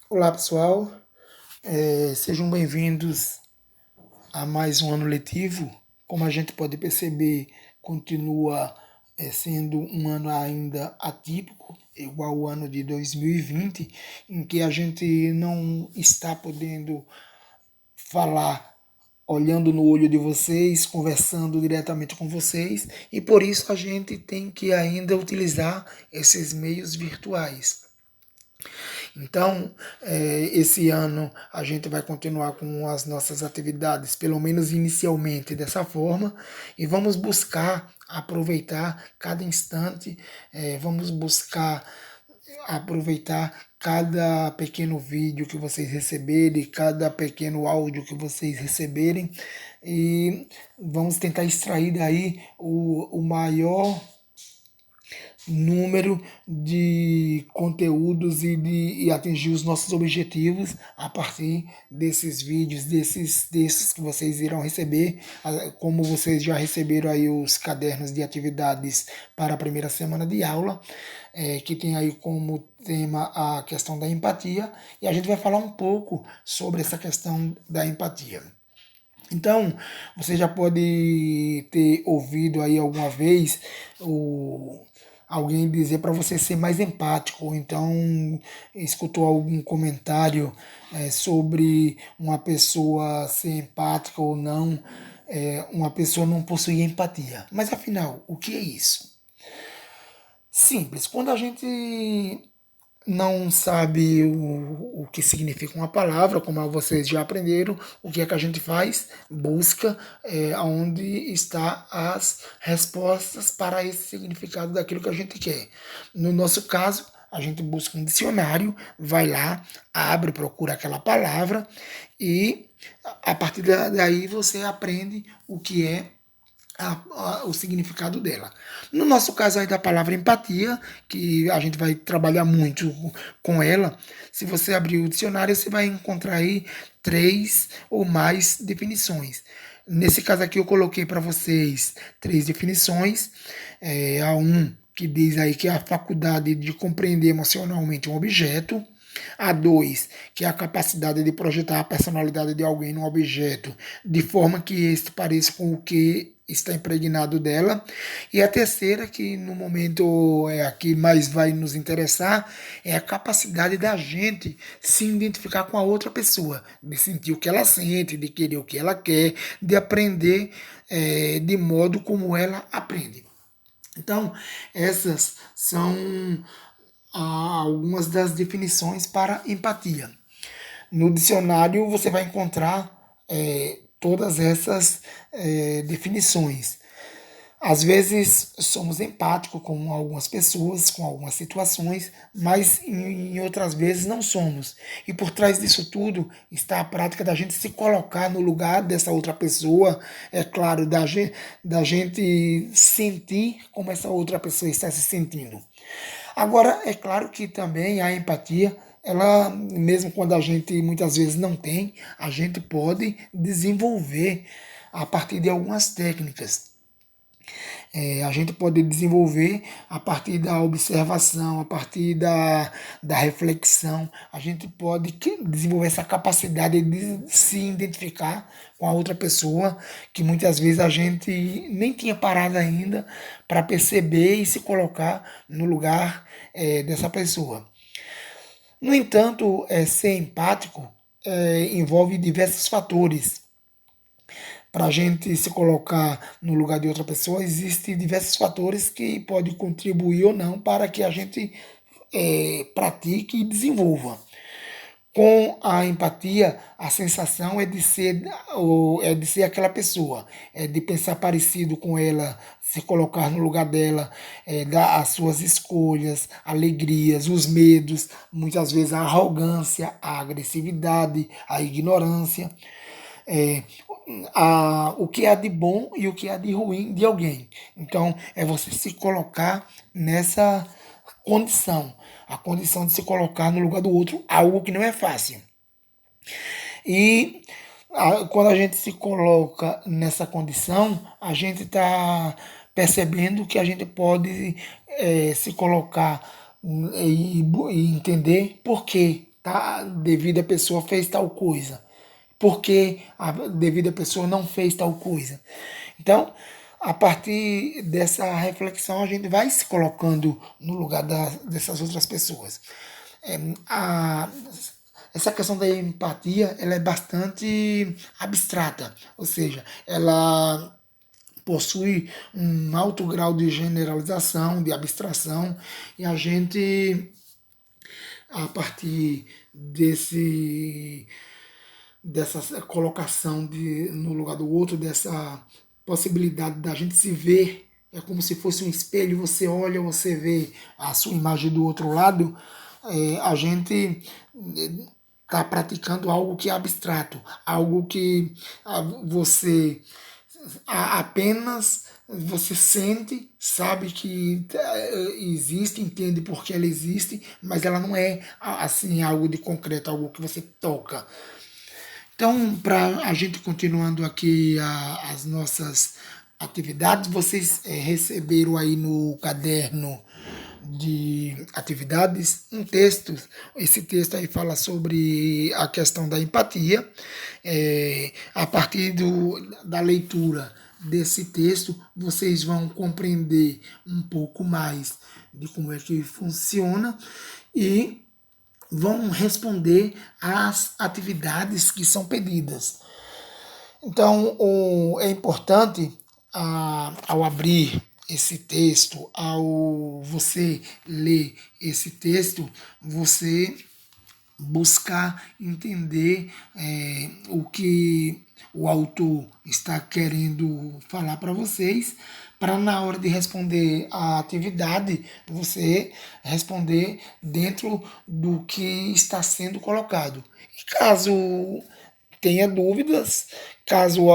Olá pessoal, sejam bem-vindos a mais um ano letivo. Como a gente pode perceber, continua sendo um ano ainda atípico, igual o ano de 2020, em que a gente não está podendo falar olhando no olho de vocês, conversando diretamente com vocês, e por isso a gente tem que ainda utilizar esses meios virtuais. Então, esse ano a gente vai continuar com as nossas atividades, pelo menos inicialmente dessa forma, e vamos buscar aproveitar cada instante, vamos buscar aproveitar cada pequeno vídeo que vocês receberem, cada pequeno áudio que vocês receberem, e vamos tentar extrair daí o maior número de conteúdos e atingir os nossos objetivos a partir desses vídeos, desses que vocês irão receber, como vocês já receberam aí os cadernos de atividades para a primeira semana de aula, que tem aí como tema a questão da empatia, e a gente vai falar um pouco sobre essa questão da empatia. Então, você já pode ter ouvido aí alguma vez alguém dizer para você ser mais empático, ou então escutou algum comentário sobre uma pessoa ser empática ou não, uma pessoa não possuir empatia. Mas afinal, o que é isso? Simples. Quando a gente não sabe o que significa uma palavra, como vocês já aprenderam, o que é que a gente faz? Busca onde está as respostas para esse significado daquilo que a gente quer. No nosso caso, a gente busca um dicionário, vai lá, abre, procura aquela palavra e a partir daí você aprende o que é o significado dela. No nosso caso aí da palavra empatia, que a gente vai trabalhar muito com ela, se você abrir o dicionário, você vai encontrar aí 3 ou mais definições. Nesse caso aqui eu coloquei para vocês 3 definições. A que diz aí que é a faculdade de compreender emocionalmente um objeto. A dois, que é a capacidade de projetar a personalidade de alguém num objeto de forma que este pareça com o que está impregnado dela. E a terceira, que no momento é a que mais vai nos interessar, é a capacidade da gente se identificar com a outra pessoa, de sentir o que ela sente, de querer o que ela quer, de aprender de modo como ela aprende. Então, essas são algumas das definições para empatia. No dicionário você vai encontrar todas essas definições. Às vezes somos empáticos com algumas pessoas, com algumas situações, mas em outras vezes não somos. E por trás disso tudo está a prática da gente se colocar no lugar dessa outra pessoa, é claro, da gente sentir como essa outra pessoa está se sentindo. Agora, é claro que também a empatia, ela, mesmo quando a gente muitas vezes não tem, a gente pode desenvolver a partir de algumas técnicas. A gente pode desenvolver a partir da observação, a partir da reflexão, a gente pode desenvolver essa capacidade de se identificar com a outra pessoa, que muitas vezes a gente nem tinha parado ainda para perceber e se colocar no lugar dessa pessoa. No entanto, ser empático envolve diversos fatores. Para a gente se colocar no lugar de outra pessoa, existem diversos fatores que podem contribuir ou não para que a gente pratique e desenvolva. Com a empatia, a sensação é de ser aquela pessoa, é de pensar parecido com ela, se colocar no lugar dela, dar as suas escolhas, alegrias, os medos, muitas vezes a arrogância, a agressividade, a ignorância, é, o que há de bom e o que há de ruim de alguém. Então, é você se colocar nessa condição, a condição de se colocar no lugar do outro, algo que não é fácil. E quando a gente se coloca nessa condição, a gente está percebendo que a gente pode se colocar e entender por quê. tá, devido a pessoa fez tal coisa, porque a devida pessoa não fez tal coisa. Então, a partir dessa reflexão, a gente vai se colocando no lugar dessas outras pessoas. É, a, essa questão da empatia, ela é bastante abstrata, ou seja, ela possui um alto grau de generalização, de abstração, e a gente, a partir dessa colocação no lugar do outro, dessa possibilidade da gente se ver, é como se fosse um espelho, você olha, você vê a sua imagem do outro lado, a gente está praticando algo que é abstrato, algo que você apenas você sente, sabe que existe, entende por que ela existe, mas ela não é assim algo de concreto, algo que você toca. Então, para a gente continuando aqui as nossas atividades, vocês receberam aí no caderno de atividades um texto. Esse texto aí fala sobre a questão da empatia. A partir da leitura desse texto, vocês vão compreender um pouco mais de como é que funciona e vão responder às atividades que são pedidas. Então, é importante, ao abrir esse texto, ao você ler esse texto, você buscar entender o que o autor está querendo falar para vocês, para na hora de responder a atividade, você responder dentro do que está sendo colocado. E caso tenha dúvidas, caso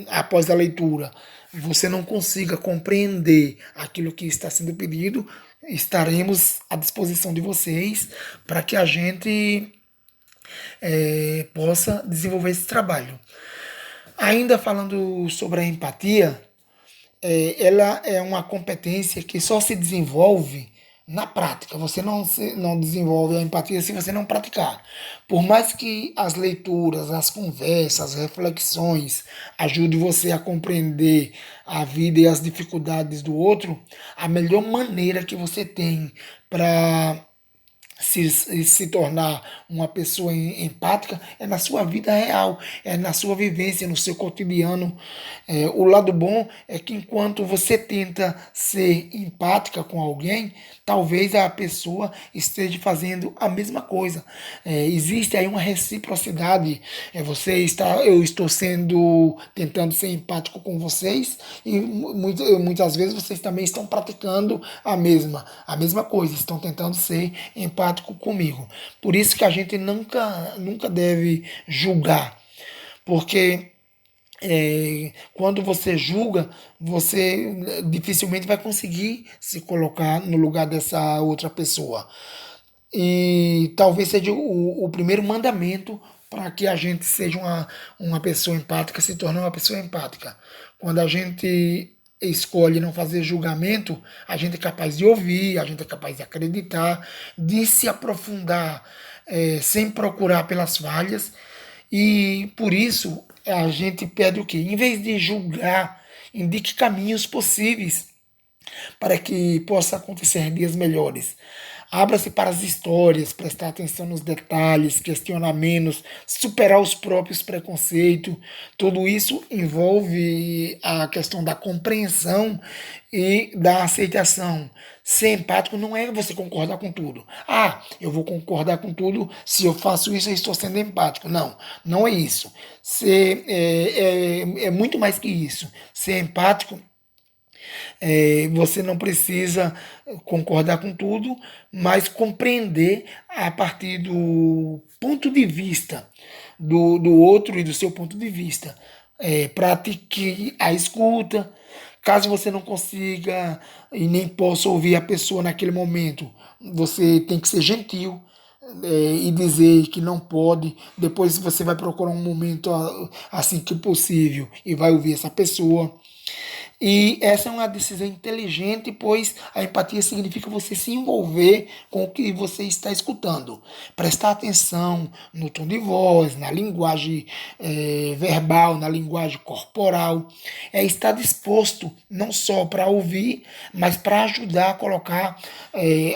após a leitura você não consiga compreender aquilo que está sendo pedido, estaremos à disposição de vocês para que a gente possa desenvolver esse trabalho. Ainda falando sobre a empatia, ela é uma competência que só se desenvolve na prática. Você não desenvolve a empatia se você não praticar. Por mais que as leituras, as conversas, as reflexões ajudem você a compreender a vida e as dificuldades do outro, a melhor maneira que você tem para se tornar uma pessoa empática é na sua vida real, é na sua vivência, no seu cotidiano. O lado bom é que enquanto você tenta ser empática com alguém, talvez a pessoa esteja fazendo a mesma coisa. Existe aí uma reciprocidade. Eu estou tentando ser empático com vocês e muitas vezes vocês também estão praticando a mesma coisa, estão tentando ser empáticos comigo. Por isso que a gente nunca deve julgar, porque quando você julga, você dificilmente vai conseguir se colocar no lugar dessa outra pessoa. E talvez seja o primeiro mandamento para que a gente seja uma pessoa empática, se torne uma pessoa empática. Quando a gente escolhe não fazer julgamento, a gente é capaz de ouvir, a gente é capaz de acreditar, de se aprofundar sem procurar pelas falhas. E por isso a gente pede o quê? Em vez de julgar, indique caminhos possíveis para que possa acontecer dias melhores. Abra-se para as histórias, prestar atenção nos detalhes, questionar menos, superar os próprios preconceitos. Tudo isso envolve a questão da compreensão e da aceitação. Ser empático não é você concordar com tudo. Ah, eu vou concordar com tudo, se eu faço isso, eu estou sendo empático. Não, não é isso. É muito mais que isso. Ser empático você não precisa concordar com tudo, mas compreender a partir do ponto de vista do outro e do seu ponto de vista. Pratique a escuta. Caso você não consiga e nem possa ouvir a pessoa naquele momento, você tem que ser gentil e dizer que não pode. Depois você vai procurar um momento assim que possível e vai ouvir essa pessoa. E essa é uma decisão inteligente, pois a empatia significa você se envolver com o que você está escutando. Prestar atenção no tom de voz, na linguagem verbal, na linguagem corporal. É estar disposto não só para ouvir, mas para ajudar a colocar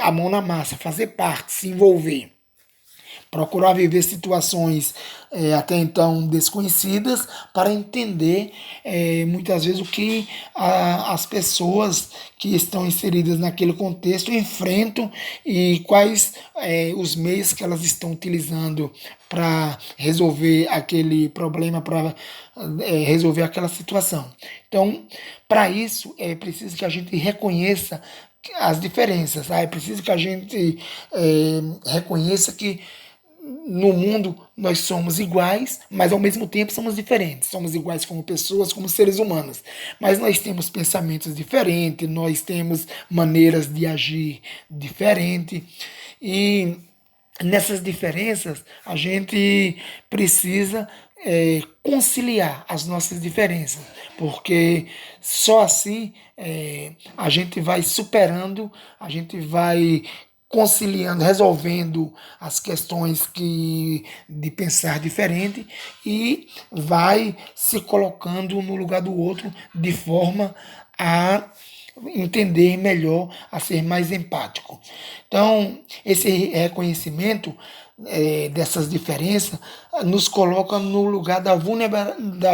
a mão na massa, fazer parte, se envolver. Procurar viver situações até então desconhecidas para entender muitas vezes o que as pessoas que estão inseridas naquele contexto enfrentam e quais os meios que elas estão utilizando para resolver aquele problema, para resolver aquela situação. Então, para isso, é preciso que a gente reconheça as diferenças, tá? É preciso que a gente reconheça que no mundo nós somos iguais, mas ao mesmo tempo somos diferentes. Somos iguais como pessoas, como seres humanos. Mas nós temos pensamentos diferentes, nós temos maneiras de agir diferentes. E nessas diferenças a gente precisa conciliar as nossas diferenças, porque só assim a gente vai superando, a gente vai conciliando, resolvendo as questões de pensar diferente e vai se colocando no lugar do outro de forma a entender melhor, a ser mais empático. Então, esse reconhecimento dessas diferenças nos coloca no lugar da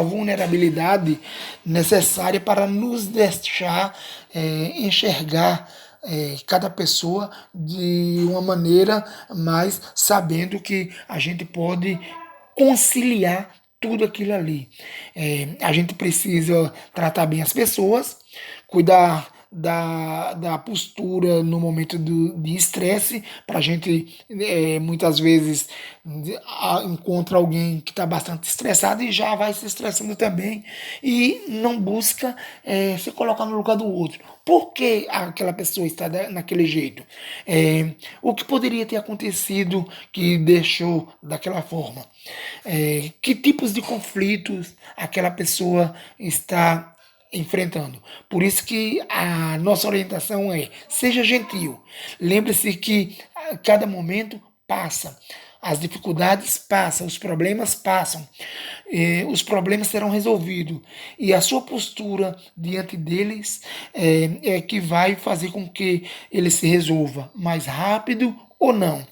vulnerabilidade necessária para nos deixar enxergar cada pessoa de uma maneira mais sabendo que a gente pode conciliar tudo aquilo ali. A gente precisa tratar bem as pessoas, cuidar da postura no momento de estresse, para a gente muitas vezes encontra alguém que está bastante estressado e já vai se estressando também e não busca se colocar no lugar do outro. Por que aquela pessoa está naquele jeito? O que poderia ter acontecido que deixou daquela forma? Que tipos de conflitos aquela pessoa está enfrentando. Por isso que a nossa orientação é: seja gentil. Lembre-se que a cada momento passa. As dificuldades passam, os problemas passam, os problemas serão resolvidos e a sua postura diante deles é que vai fazer com que ele se resolva mais rápido ou não.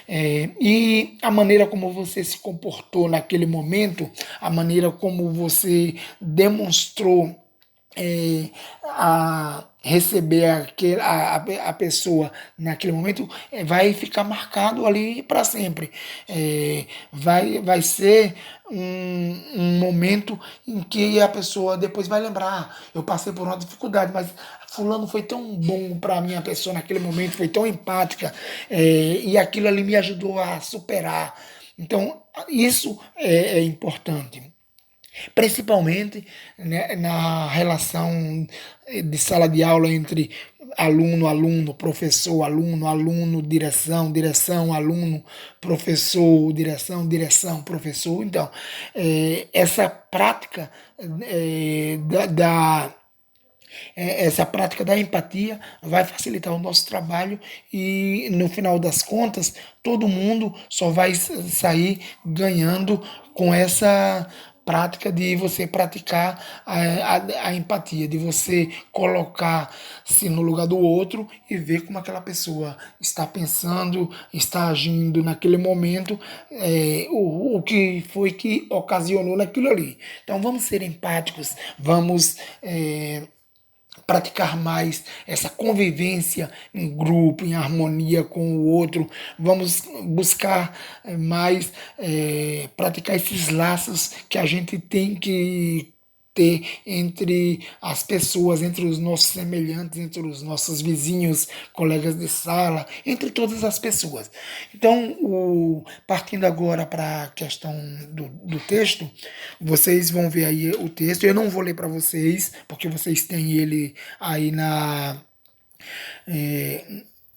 E a maneira como você se comportou naquele momento, a maneira como você demonstrou a receber a pessoa naquele momento vai ficar marcado ali para sempre. Vai ser um momento em que a pessoa depois vai lembrar: "Ah, eu passei por uma dificuldade, mas fulano foi tão bom para minha pessoa naquele momento, foi tão empática, e aquilo ali me ajudou a superar." Então, isso é importante. Principalmente, né, na relação de sala de aula entre aluno, aluno, professor, aluno, aluno, direção, direção, aluno, professor, direção, direção, professor. Então, essa prática essa prática da empatia vai facilitar o nosso trabalho e, no final das contas, todo mundo só vai sair ganhando com essa prática de você praticar a empatia, de você colocar-se no lugar do outro e ver como aquela pessoa está pensando, está agindo naquele momento, o que foi que ocasionou naquilo ali. Então vamos ser empáticos, vamos praticar mais essa convivência em grupo, em harmonia com o outro. Vamos buscar mais praticar esses laços que a gente tem que ter entre as pessoas, entre os nossos semelhantes, entre os nossos vizinhos, colegas de sala, entre todas as pessoas. Então, partindo agora para a questão do texto, vocês vão ver aí o texto. Eu não vou ler para vocês, porque vocês têm ele aí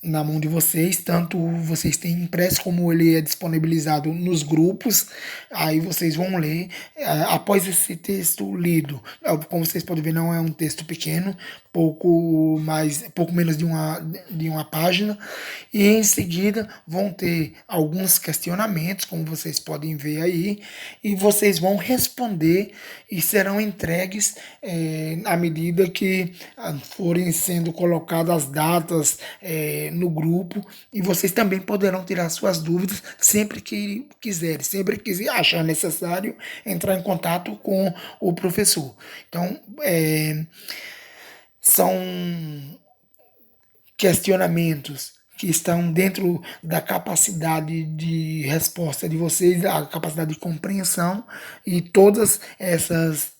na mão de vocês, tanto vocês têm impresso como ele é disponibilizado nos grupos, aí vocês vão ler. Após esse texto lido, como vocês podem ver, não é um texto pequeno, pouco menos de uma página, e em seguida vão ter alguns questionamentos, como vocês podem ver aí, e vocês vão responder e serão entregues à medida que forem sendo colocadas as datas no grupo, e vocês também poderão tirar suas dúvidas sempre que quiserem, sempre que achar necessário entrar em contato com o professor. Então, são questionamentos que estão dentro da capacidade de resposta de vocês, a capacidade de compreensão, e todas essas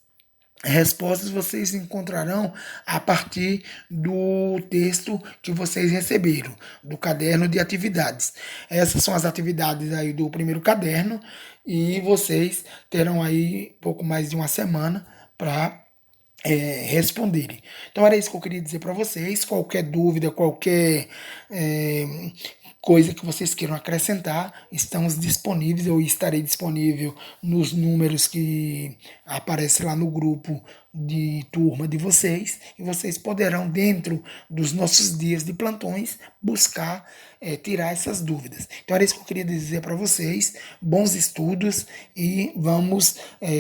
respostas vocês encontrarão a partir do texto que vocês receberam, do caderno de atividades. Essas são as atividades aí do primeiro caderno, e vocês terão aí pouco mais de uma semana para responderem. Então era isso que eu queria dizer para vocês. Qualquer dúvida, qualquer é, coisa que vocês queiram acrescentar, estamos disponíveis. Eu estarei disponível nos números que aparecem lá no grupo de turma de vocês, e vocês poderão, dentro dos nossos dias de plantões, buscar tirar essas dúvidas. Então era isso que eu queria dizer para vocês. Bons estudos, e vamos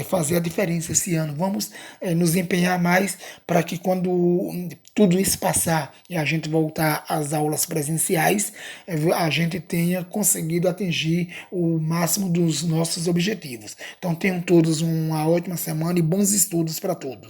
fazer a diferença esse ano. Vamos nos empenhar mais para que, quando tudo isso passar e a gente voltar às aulas presenciais, a gente tenha conseguido atingir o máximo dos nossos objetivos. Então tenham todos uma ótima semana e bons estudos para todos.